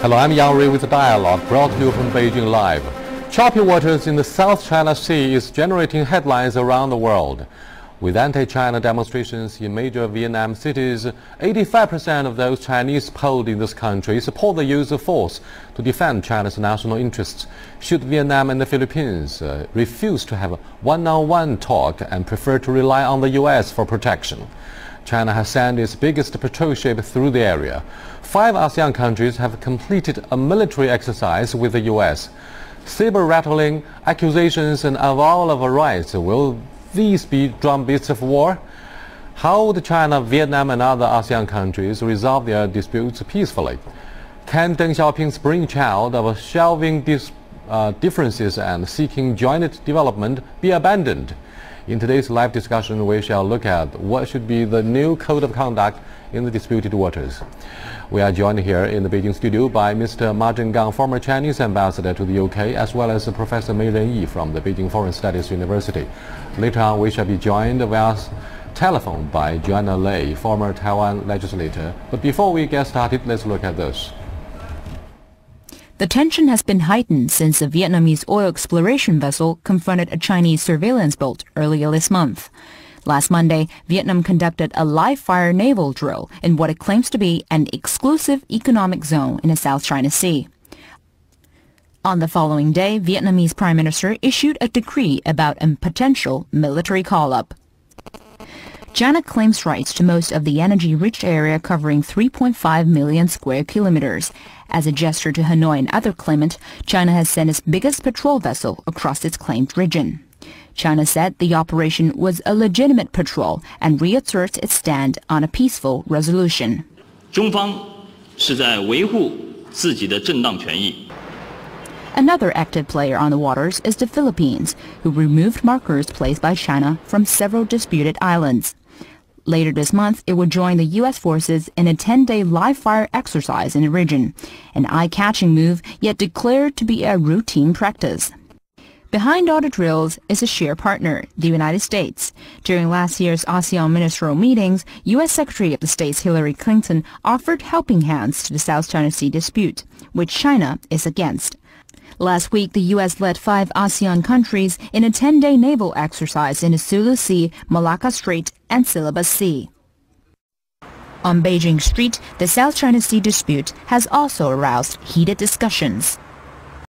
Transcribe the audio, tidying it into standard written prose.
Hello, I'm Yang Rui with the Dialogue, brought to you from Beijing Live. Choppy waters in the South China Sea is generating headlines around the world. With anti-China demonstrations in major Vietnam cities, 85% of those Chinese polled in this country support the use of force to defend China's national interests. Should Vietnam and the Philippines refuse to have a one-on-one talk and prefer to rely on the U.S. for protection? China has sent its biggest patrol ship through the area. 5 ASEAN countries have completed a military exercise with the U.S. Saber-rattling, accusations and avowal of rights. Will these be drumbeats of war? How would China, Vietnam and other ASEAN countries resolve their disputes peacefully? Can Deng Xiaoping's brainchild of shelving differences and seeking joint development be abandoned? In today's live discussion, we shall look at what should be the new code of conduct in the disputed waters. We are joined here in the Beijing studio by Mr. Ma Zhengang, former Chinese ambassador to the UK, as well as Professor Mei Renyi from the Beijing Foreign Studies University. Later on, we shall be joined via telephone by Joanna Lei, former Taiwan legislator. But before we get started, let's look at this. The tension has been heightened since a Vietnamese oil exploration vessel confronted a Chinese surveillance boat earlier this month. Last Monday, Vietnam conducted a live-fire naval drill in what it claims to be an exclusive economic zone in the South China Sea. On the following day, Vietnamese Prime Minister issued a decree about a potential military call-up. China claims rights to most of the energy-rich area covering 3.5 million square kilometers. As a gesture to Hanoi and other claimants, China has sent its biggest patrol vessel across its claimed region. China said the operation was a legitimate patrol and reasserts its stand on a peaceful resolution. 中方是在维护自己的正当权益。 Another active player on the waters is the Philippines, who removed markers placed by China from several disputed islands. Later this month, it will join the U.S. forces in a 10-day live-fire exercise in the region, an eye-catching move yet declared to be a routine practice. Behind all the drills is a shared partner, the United States. During last year's ASEAN ministerial meetings, U.S. Secretary of State Hillary Clinton offered helping hands to the South China Sea dispute, which China is against. Last week, the U.S. led 5 ASEAN countries in a 10-day naval exercise in the Sulu Sea, Malacca Strait, and Celebes Sea. On Beijing Street, the South China Sea dispute has also aroused heated discussions.